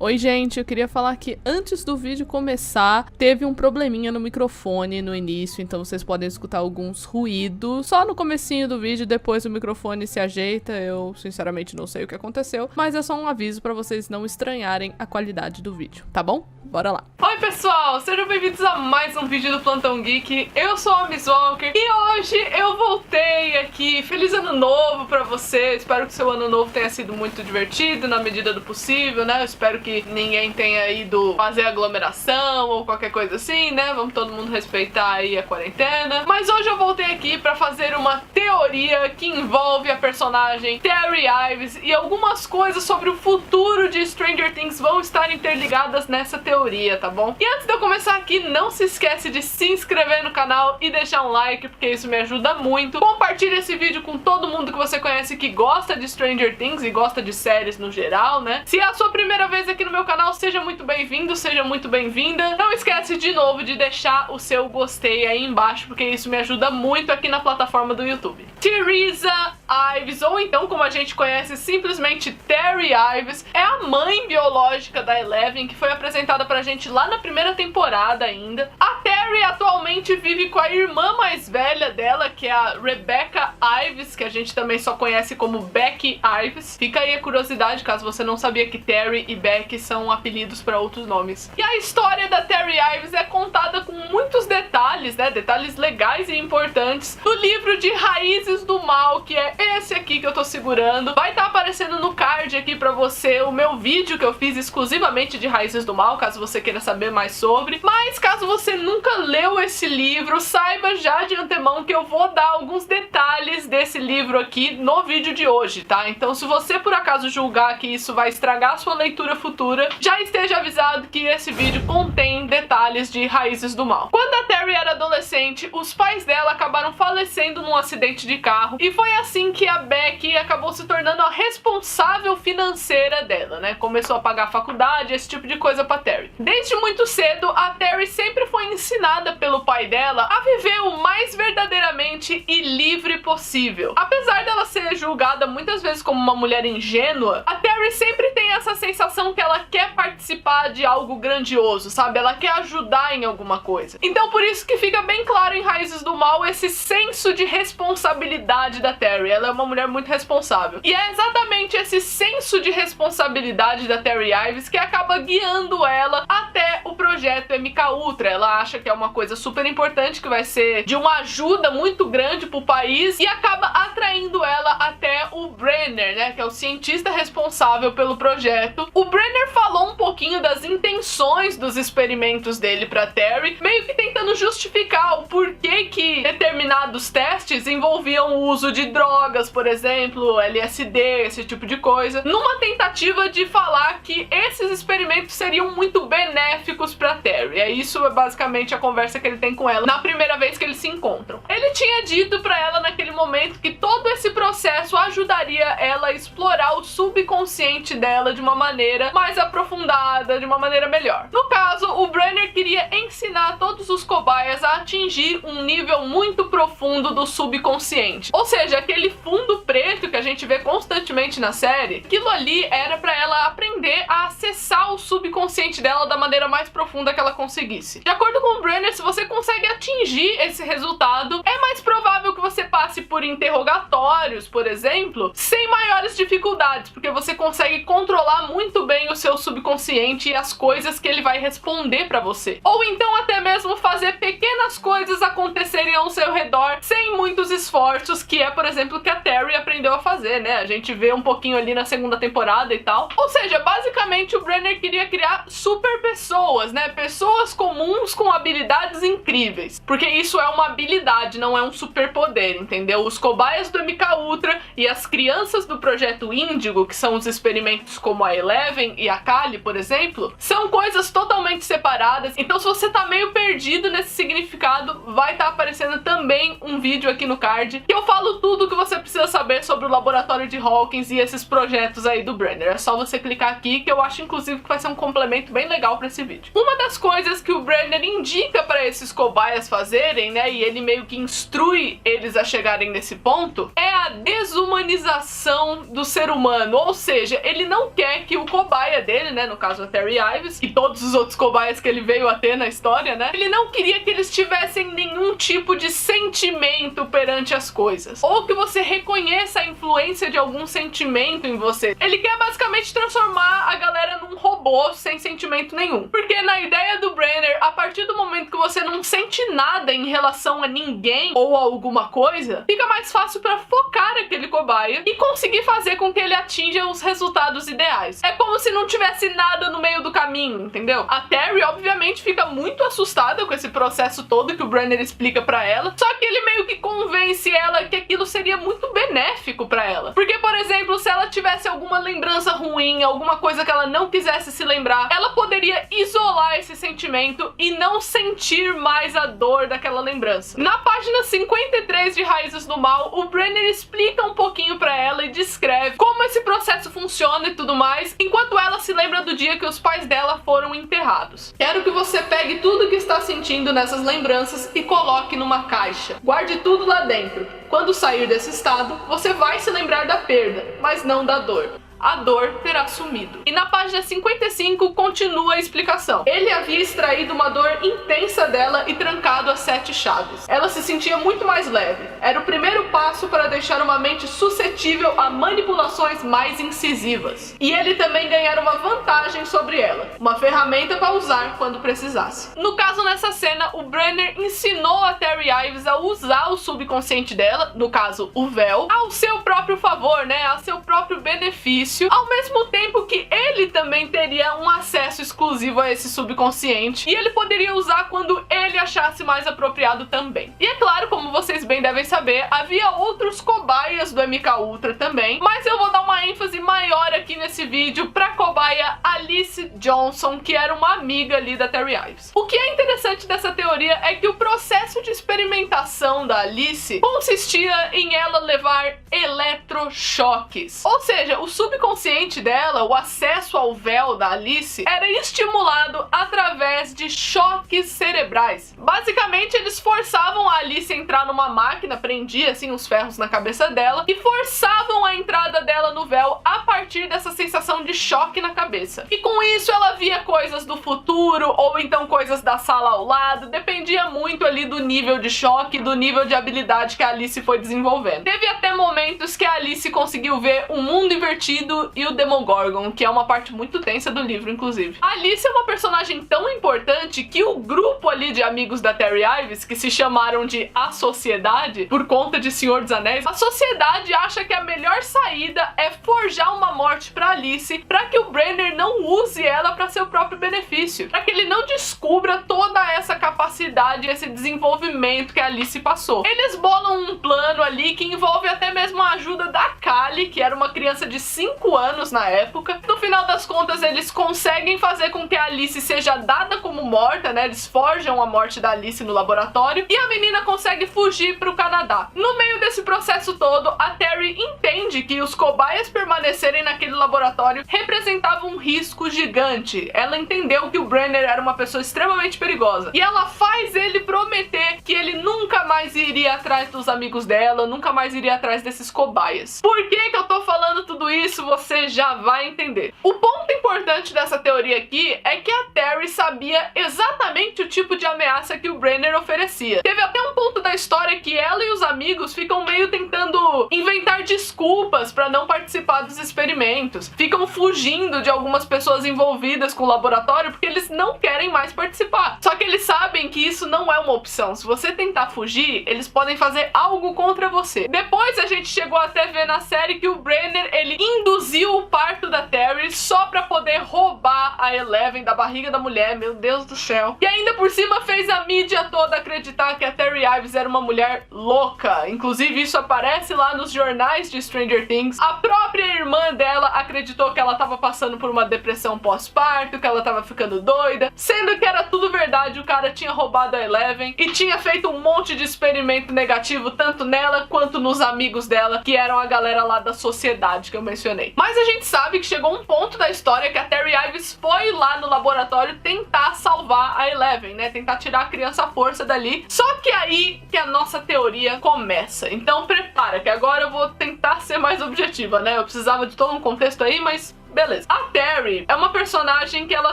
Oi gente, eu queria falar que antes do vídeo começar, teve um probleminha no microfone no início, então vocês podem escutar alguns ruídos. Só no comecinho do vídeo, depois o microfone se ajeita, eu sinceramente não sei o que aconteceu, mas é só um aviso pra vocês não estranharem a qualidade do vídeo, tá bom? Bora lá! Oi pessoal, sejam bem-vindos a mais um vídeo do Plantão Geek. Eu sou a Miss Walker e hoje eu voltei aqui. Feliz ano novo pra você, espero que seu ano novo tenha sido muito divertido na medida do possível, né? Eu espero que ninguém tenha ido fazer aglomeração ou qualquer coisa assim, né? Vamos todo mundo respeitar aí a quarentena. Mas hoje eu voltei aqui pra fazer uma teoria que envolve a personagem Terry Ives e algumas coisas sobre o futuro de Stranger Things vão estar interligadas nessa teoria, tá bom? E antes de eu começar aqui, não se esquece de se inscrever no canal e deixar um like, porque isso me ajuda muito. Compartilhe esse vídeo com todo mundo que você conhece que gosta de Stranger Things e gosta de séries no geral, né? Se é a sua primeira vez aqui no meu canal, seja muito bem-vindo, seja muito bem-vinda. Não esquece de novo de deixar o seu gostei aí embaixo, porque isso me ajuda muito aqui na plataforma do YouTube. Teresa Ives, ou então como a gente conhece simplesmente Terry Ives, é a mãe biológica da Eleven, que foi apresentada pra gente lá na primeira temporada ainda. A Terry atualmente vive com a irmã mais velha dela, que é a Rebecca Ives, que a gente também só conhece como Becky Ives. Fica aí a curiosidade, caso você não sabia que Terry e Becky são apelidos para outros nomes. E a história da Terry Ives é contada com muitos detalhes, né? Detalhes legais e importantes no livro de Raízes do Mal, que é esse aqui que eu tô segurando. Vai estar aparecendo no card aqui pra você o meu vídeo que eu fiz exclusivamente de Raízes do Mal, caso você queira saber mais sobre. Mas caso você nunca leu esse livro, saiba já de antemão que eu vou dar alguns detalhes desse livro aqui no vídeo de hoje, tá? Então se você por acaso julgar que isso vai estragar a sua leitura futura, já esteja avisado que esse vídeo contém detalhes de Raízes do Mal. Quando a Terry era adolescente, os pais dela acabaram falecendo num acidente de carro, e foi assim que a Becky acabou se tornando a responsável financeira dela, né? Começou a pagar a faculdade, esse tipo de coisa pra Terry. Desde muito cedo, a Terry sempre foi ensinada pelo pai dela a viver o mais verdadeiramente e livre possível. Apesar dela ser julgada muitas vezes como uma mulher ingênua, a Terry sempre tem essa sensação que ela quer participar de algo grandioso, sabe? Ela quer ajudar em alguma coisa. Então por isso que fica bem claro em Raízes do Mal esse senso de responsabilidade da Terry. Ela é uma mulher muito responsável. E é exatamente esse senso de responsabilidade da Terry Ives que acaba guiando ela até o projeto MK Ultra. Ela acha que é uma coisa super importante, que vai ser de uma ajuda muito grande pro país, e acaba atraindo ela até o Brenner, né? Que é o cientista responsável pelo projeto. O Brenner falou um pouquinho das intenções dos experimentos dele pra Terry, meio que tentando justificar o porquê que determinados testes envolviam o uso de drogas, por exemplo, LSD, esse tipo de coisa, numa tentativa de falar que esses experimentos seriam muito benéficos pra Terry. É isso basicamente a conversa que ele tem com ela na primeira vez que eles se encontram. Ele tinha dito pra ela naquele momento que todo esse processo ajudaria ela a explorar o subconsciente dela de uma maneira mais aprofundada, de uma maneira melhor. No caso, o Brenner queria ensinar todos os cobaias a atingir um nível muito profundo do subconsciente. Ou seja, aquele fundo preto que a gente vê constantemente na série, aquilo ali era pra ela aprender a acessar o subconsciente dela da maneira mais profunda que ela conseguisse. De acordo com o Brenner, se você consegue atingir esse resultado, é mais provável que você passe por interrogatórios, por exemplo, sem maiores dificuldades, porque você consegue controlar muito bem o seu subconsciente e as coisas que ele vai responder pra você. Ou então até mesmo fazer pequenas coisas acontecerem ao seu redor sem muitos esforços, que é, por exemplo, o que a Terry aprendeu a fazer, né? A gente vê um pouquinho ali na segunda temporada e tal. Ou seja, basicamente o Brenner queria criar super pessoas, né? Pessoas comuns com habilidades incríveis. Porque isso é uma habilidade, não é um superpoder, entendeu? Os cobaias do MK Ultra e as crianças do Projeto Índigo, que são os experimentos como a Eleven e a Kali, por exemplo, são coisas totalmente separadas. Então se você tá meio perdido nesse significado, vai estar aparecendo também um vídeo aqui no card que eu falo tudo que você precisa saber sobre o laboratório de Hawkins e esses projetos aí do Brenner. É só você clicar aqui, que eu acho inclusive que vai ser um complemento bem legal pra esse vídeo. Uma das coisas que o Brenner indica pra esses cobaias fazerem, né, e ele meio que instrui eles a chegarem nesse ponto, é a desumanização do ser humano, ou seja, ele não quer que o cobaia dele, né, no caso a Terry Ives, e todos os outros cobaias que ele veio a ter na história, né, ele não queria que eles tivessem nenhum tipo de sentimento perante as coisas, ou que você reconheça a influência de algum sentimento em você. Ele quer basicamente transformar a galera num robô sem sentimento nenhum, porque na ideia do Brenner, a partir do momento que você não sente nada em relação a ninguém ou a alguma coisa, fica mais fácil pra focar aquele cobaia e conseguir fazer com que ele atinja os resultados ideais. É como se não tivesse nada no meio do caminho, entendeu? A Terry, obviamente, fica muito assustada com esse processo todo que o Brenner explica pra ela, só que ele meio que convence ela que aquilo seria muito benéfico pra ela. Porque, por exemplo, se ela tivesse alguma lembrança ruim, alguma coisa que ela não quisesse se lembrar, ela poderia isolar esse sentimento e não sentir mais a dor daquela lembrança. Na página 53 de Raízes do Mal, o Brenner explica um pouquinho pra ela e descreve como esse processo funciona e tudo mais, enquanto ela se lembra do dia que os pais dela foram enterrados. Quero que você pegue tudo que está sentindo nessas lembranças e coloque numa caixa. Guarde tudo lá dentro. Quando sair desse estado, você vai se lembrar da perda, mas não da dor. A dor terá sumido. E na página 55 continua a explicação. Ele havia extraído uma dor intensa dela e trancado as 7 chaves. Ela se sentia muito mais leve. Era o primeiro passo para deixar uma mente suscetível a manipulações mais incisivas. E ele também ganhara uma vantagem sobre ela, uma ferramenta para usar quando precisasse. No caso, nessa cena, o Brenner ensinou a Terry Ives a usar o subconsciente dela, no caso, o véu, ao seu próprio favor, né, a seu próprio benefício, ao mesmo tempo que ele também teria um acesso exclusivo a esse subconsciente e ele poderia usar quando ele achasse mais apropriado também. E é claro, como vocês bem devem saber, havia outros cobaias do MK Ultra também, mas eu vou dar uma ênfase maior aqui nesse vídeo pra cobaia Alice Johnson, que era uma amiga ali da Terry Ives. O que é interessante dessa teoria é que o processo de experimentação da Alice consistia em ela levar eletrochoques, ou seja, o subconsciente dela, o acesso ao véu da Alice, era estimulado através de choques cerebrais. Basicamente, eles forçavam a Alice a entrar numa máquina, prendia assim os ferros na cabeça dela e forçavam a entrada dela no véu a partir dessa sensação de choque na cabeça. E com isso ela via coisas do futuro ou então coisas da sala ao lado, dependia muito ali do nível de choque, do nível de habilidade que a Alice foi desenvolvendo. Teve até momentos que a Alice conseguiu ver o mundo invertido e o Demogorgon, que é uma parte muito tensa do livro, inclusive. A Alice é uma personagem tão importante que o grupo ali de amigos da Terry Ives, que se chamaram de A Sociedade, por conta de Senhor dos Anéis, a Sociedade acha que a melhor saída é forjar uma morte pra Alice, pra que o Brenner não use ela pra seu próprio benefício, pra que ele não descubra toda essa capacidade, esse desenvolvimento que a Alice passou. Eles bolam um plano ali que envolve até mesmo a ajuda da Kali, que era uma criança de 5 anos na época. No final das contas, eles conseguem fazer com que a Alice seja dada como morta, né? Eles forjam a morte da Alice no laboratório e a menina consegue fugir pro Canadá. No meio desse processo todo, a Terry entende que os cobaias permanecerem naquele laboratório representava um risco gigante. Ela entendeu que o Brenner era uma pessoa extremamente perigosa e ela faz ele prometer que ele nunca mais iria atrás dos amigos dela, nunca mais iria atrás desses cobaias. Por que que eu tô falando tudo isso? Você já vai entender. O ponto importante dessa teoria aqui é que a Terry sabia exatamente o tipo de ameaça que o Brenner oferecia. Teve até um ponto da história que ela e os amigos ficam meio tentando inventar desculpas para não participar dos experimentos. Ficam fugindo de algumas pessoas envolvidas com o laboratório porque eles não querem mais participar. Só que eles sabem que isso não é uma opção. Se você tentar fugir, eles podem fazer algo contra você. Depois a gente chegou até ver na série que o Brenner, ele induziu o parto da Terry só pra poder roubar a Eleven da barriga da mulher, meu Deus do céu. E ainda por cima fez a mídia toda acreditar que a Terry Ives era uma mulher louca. Inclusive isso aparece lá nos jornais de Stranger Things. A própria irmã dela acreditou que ela tava passando por uma depressão pós-parto, que ela tava ficando doida, sendo que era tudo verdade. O cara tinha roubado a Eleven e tinha feito um monte de experimento negativo tanto nela quanto nos amigos dela, que eram a galera lá da Sociedade que eu mencionei. Mas a gente sabe que chegou um ponto da história que a Terry Ives Ives foi lá no laboratório tentar salvar a Eleven, né? Tentar tirar a criança à força dali. Só que aí que a nossa teoria começa. Então prepara, que agora eu vou tentar ser mais objetiva, né? Eu precisava de todo um contexto aí, mas beleza. A Terry é uma personagem que ela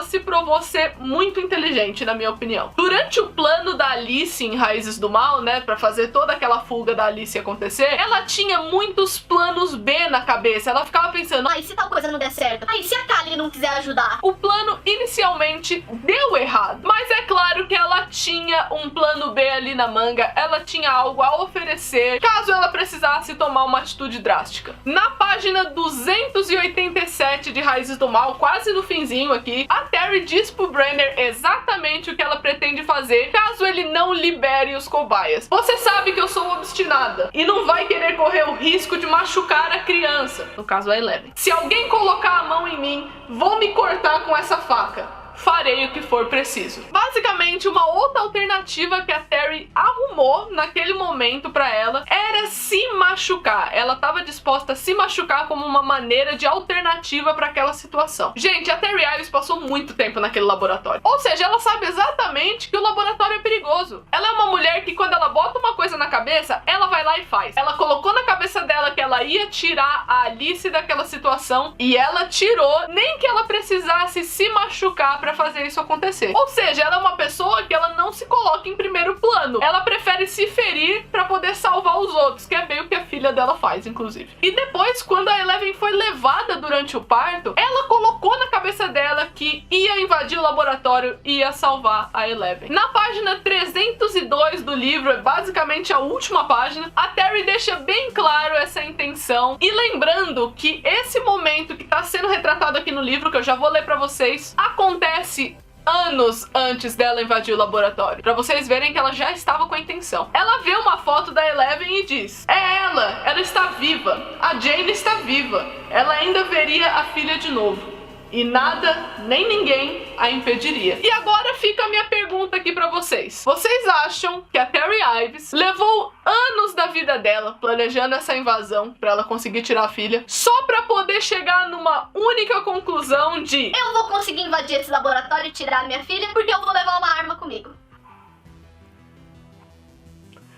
se provou ser muito inteligente, na minha opinião. Durante o plano da Alice em Raízes do Mal, né, pra fazer toda aquela fuga da Alice acontecer, ela tinha muitos planos B na cabeça. Ela ficava pensando, Ai, se tal coisa não der certo? Ai, se a Kali não quiser ajudar? o plano inicialmente deu errado, mas é claro que ela tinha um plano B ali na manga, ela tinha algo a oferecer caso ela precisasse tomar uma atitude drástica. Na página 287 de Raízes do Mal, quase no finzinho aqui, a Terry diz pro Brenner exatamente o que ela pretende fazer caso ele não libere os cobaias. Você sabe que eu sou obstinada e não vai querer correr o risco de machucar a criança, no caso a Eleven. Se alguém colocar a mão em mim, vou me cortar com essa faca. Farei o que for preciso. Basicamente, uma outra alternativa que a Terry arrumou naquele momento pra ela era se machucar. Ela estava disposta a se machucar como uma maneira de alternativa para aquela situação. Gente, a Terry Ives passou muito tempo naquele laboratório. Ou seja, ela sabe exatamente que o laboratório é perigoso. Ela é uma mulher que quando ela bota uma coisa na cabeça, ela vai lá e faz. Ela colocou na cabeça dela que ela ia tirar a Alice daquela situação e ela tirou, nem que ela precisasse se machucar pra fazer isso acontecer. Ou seja, ela é uma pessoa que ela não se coloca em primeiro plano. Ela prefere se ferir pra poder salvar os outros, que é bem o que a filha dela faz, inclusive. E depois, quando a Eleven foi levada durante o parto, ela colocou na cabeça dela que ia invadir o laboratório e ia salvar a Eleven. Na página 302 do livro, é basicamente a última página, a Terry deixa bem claro essa intenção. E lembrando que esse momento que tá sendo retratado aqui no livro, que eu já vou ler pra vocês, acontece anos antes dela invadir o laboratório, pra vocês verem que ela já estava com a intenção. Ela vê uma foto da Eleven e diz, é ela está viva, a Jane está viva, ela ainda veria a filha de novo. E nada, nem ninguém a impediria. E agora fica a minha pergunta aqui pra vocês. Vocês acham que a Terry Ives levou anos da vida dela planejando essa invasão pra ela conseguir tirar a filha, só pra poder chegar numa única conclusão de Eu vou conseguir invadir esse laboratório e tirar minha filha porque eu vou levar uma arma comigo?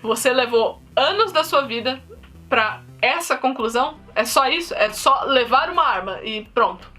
você levou anos da sua vida pra essa conclusão? É só isso? É só levar uma arma e pronto.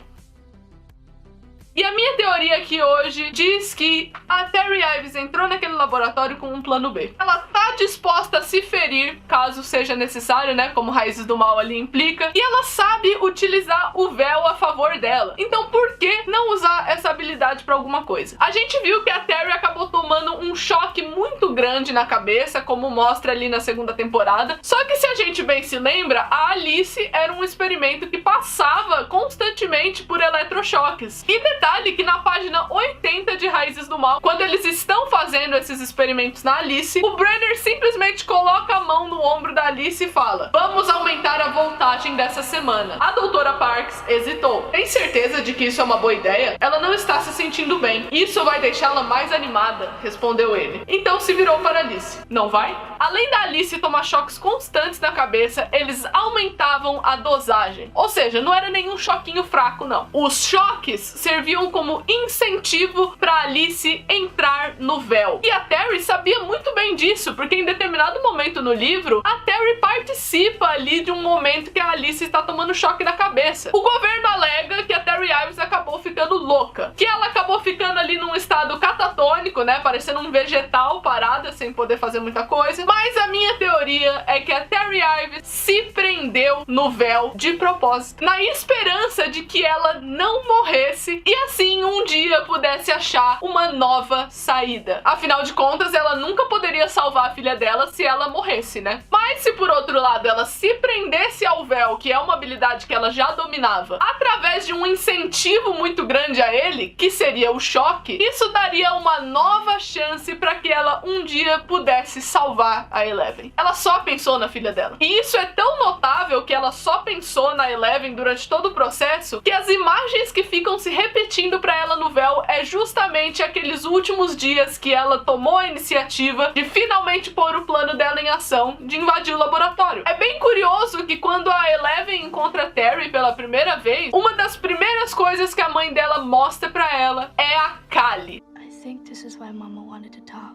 E a minha teoria aqui hoje diz que a Terry Ives entrou naquele laboratório com um plano B. Ela tá disposta a se ferir, caso seja necessário, né? Como Raízes do Mal ali implica. E ela sabe utilizar o véu a favor dela. Então por que não usar essa habilidade pra alguma coisa? A gente viu que a Terry acabou tomando um choque muito grande na cabeça, como mostra ali na segunda temporada. Só que se a gente bem se lembra, a Alice era um experimento que passava constantemente por eletrochoques. E detalhe que na página 80 de Raízes do Mal, quando eles estão fazendo esses experimentos na Alice, o Brenner simplesmente coloca a mão no ombro da Alice e fala, vamos aumentar a voltagem dessa semana. A doutora Parks hesitou. Tem certeza de que isso é uma boa ideia? Ela não está se sentindo bem. Isso vai deixá-la mais animada, respondeu ele. Então se virou para Alice. Não vai? Além da Alice tomar choques constantes na cabeça, eles aumentavam a dosagem. Ou seja, não era nenhum choquinho fraco, não. Os choques serviam como incentivo para Alice entrar no véu. E a Terry sabia muito bem disso, porque em determinado momento no livro, a Terry participa ali de um momento que a Alice está tomando choque na cabeça. O governo alega que a Terry Ives acabou ficando louca, que ela acabou ficando ali num estado catatônico, né, parecendo um vegetal parada, sem poder fazer muita coisa. Mas a minha teoria é que a Terry Ives se prendeu no véu de propósito, na esperança de que ela não morresse e assim um dia pudesse achar uma nova saída. Afinal de contas, ela nunca poderia salvar a filha dela se ela morresse, né? Mas se por outro lado ela se prendesse ao véu, que é uma habilidade que ela já dominava, através de um incentivo muito grande a ele, que seria o choque, isso daria uma nova nova chance para que ela um dia pudesse salvar a Eleven. Ela só pensou na filha dela. E isso é tão notável que ela só pensou na Eleven durante todo o processo, que as imagens que ficam se repetindo para ela no véu é justamente aqueles últimos dias que ela tomou a iniciativa de finalmente pôr o plano dela em ação, de invadir o laboratório. É bem curioso que quando a Eleven encontra Terry pela primeira vez, uma das primeiras coisas que a mãe dela mostra pra ela é a Callie. I think this is why Mama wanted to talk.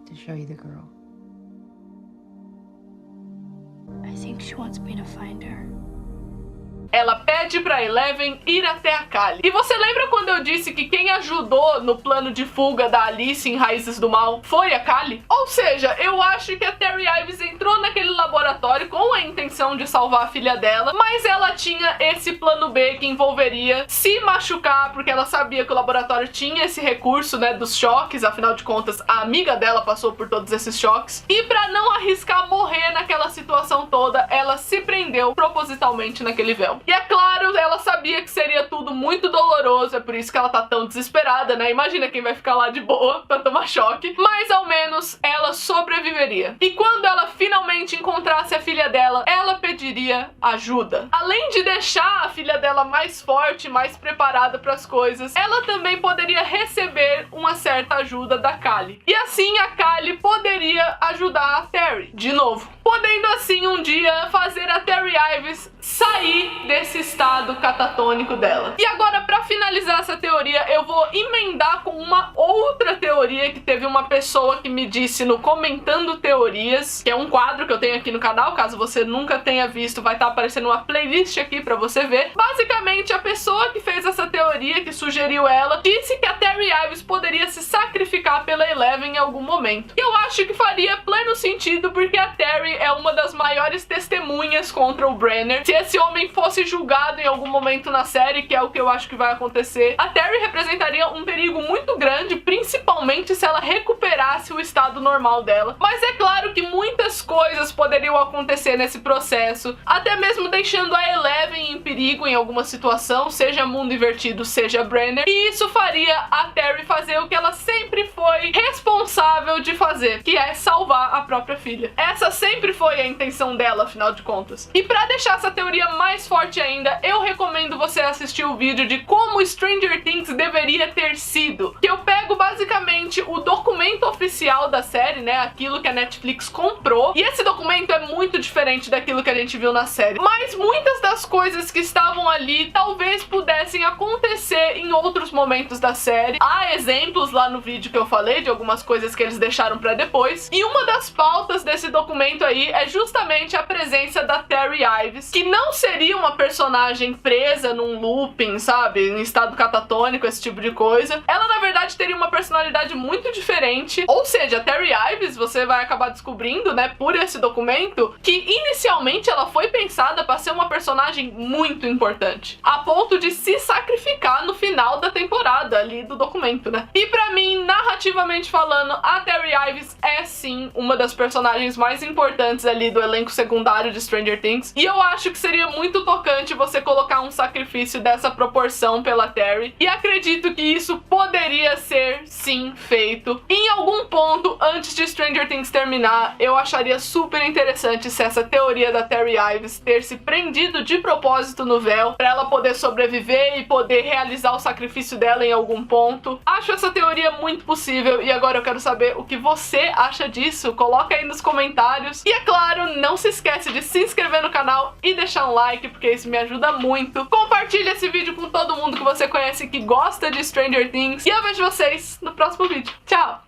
To show you the girl. I think she wants me to find her. Ela pede pra Eleven ir até a Callie. E você lembra quando eu disse que quem ajudou no plano de fuga da Alice em Raízes do Mal foi a Callie? Ou seja, eu acho que a Terry Ives entrou naquele laboratório com a intenção de salvar a filha dela, mas ela tinha esse plano B que envolveria se machucar, porque ela sabia que o laboratório tinha esse recurso, né, dos choques, afinal de contas, a amiga dela passou por todos esses choques. E pra não arriscar morrer naquela situação toda, ela se prendeu propositalmente naquele véu. E é claro, ela sabia que seria tudo muito doloroso, é por isso que ela tá tão desesperada, né? Imagina quem vai ficar lá de boa pra tomar choque. Mas ao menos ela sobreviveria. E quando ela finalmente encontrasse a filha dela, ela pediria ajuda. Além de deixar a filha dela mais forte, mais preparada pras coisas, ela também poderia receber uma certa ajuda da Callie. E assim a Callie poderia ajudar a Terry, de novo. Podendo assim um dia fazer a Terry Ives sair desse estado catatônico dela. E agora, pra finalizar essa teoria, eu vou emendar com uma outra teoria que teve uma pessoa que me disse no Comentando Teorias, que é um quadro que eu tenho aqui no canal, caso você nunca tenha visto, vai estar aparecendo uma playlist aqui pra você ver. Basicamente, a pessoa que fez essa teoria, que sugeriu ela, disse que a Terry Ives poderia se sacrificar pela Eleven em algum momento. E eu acho que faria pleno sentido, porque a Terry é uma das maiores testemunhas contra o Brenner. Se esse homem fosse julgado em algum momento na série, que é o que eu acho que vai acontecer, a Terry representaria um perigo muito grande, principalmente se ela recuperasse o estado normal dela. Mas é claro que muitas coisas poderiam acontecer nesse processo, até mesmo deixando a Eleven em perigo em alguma situação, seja mundo invertido, seja Brenner, e isso faria a Terry fazer o que ela sempre foi responsável de fazer, que é salvar a própria filha. Essa sempre foi a intenção dela, afinal de contas. E pra deixar essa teoria mais forte ainda, eu recomendo você assistir o vídeo de como Stranger Things deveria ter sido, que eu pego basicamente o documento oficial da série, né, aquilo que a Netflix comprou, e esse documento é muito diferente daquilo que a gente viu na série, mas muitas das coisas que estavam ali talvez pudessem acontecer em outros momentos da série. Há exemplos lá no vídeo que eu falei de algumas coisas que eles deixaram pra depois, e uma das pautas desse documento aí é justamente a presença da Terry Ives, que não seria uma personagem presa num looping, sabe, em estado catatônico, esse tipo de coisa. Ela, na verdade, teria uma personalidade muito diferente, ou seja, a Terry Ives, você vai acabar descobrindo, né, por esse documento, que inicialmente ela foi pensada para ser uma personagem muito importante, a ponto de se sacrificar no final da temporada ali do documento, né. E pra mim, narrativamente falando, a Terry Ives é sim uma das personagens mais importantes ali do elenco secundário de Stranger Things, e eu acho que seria muito tocante você colocar um sacrifício dessa proporção pela Terry, e acredito que isso poderia ser sim feito em algum ponto antes de Stranger Things terminar. Eu acharia super interessante se essa teoria da Terry Ives ter se prendido de propósito no véu pra ela poder sobreviver e poder realizar o sacrifício dela em algum ponto. Acho essa teoria muito possível, e agora eu quero saber o que você acha disso. Coloca aí nos comentários, e é claro, não se esquece de se inscrever no canal e deixar um like, porque isso me ajuda muito. Compartilha esse vídeo com todo mundo que você conhece que gosta de Stranger Things, e eu vejo vocês no próximo vídeo. Tchau!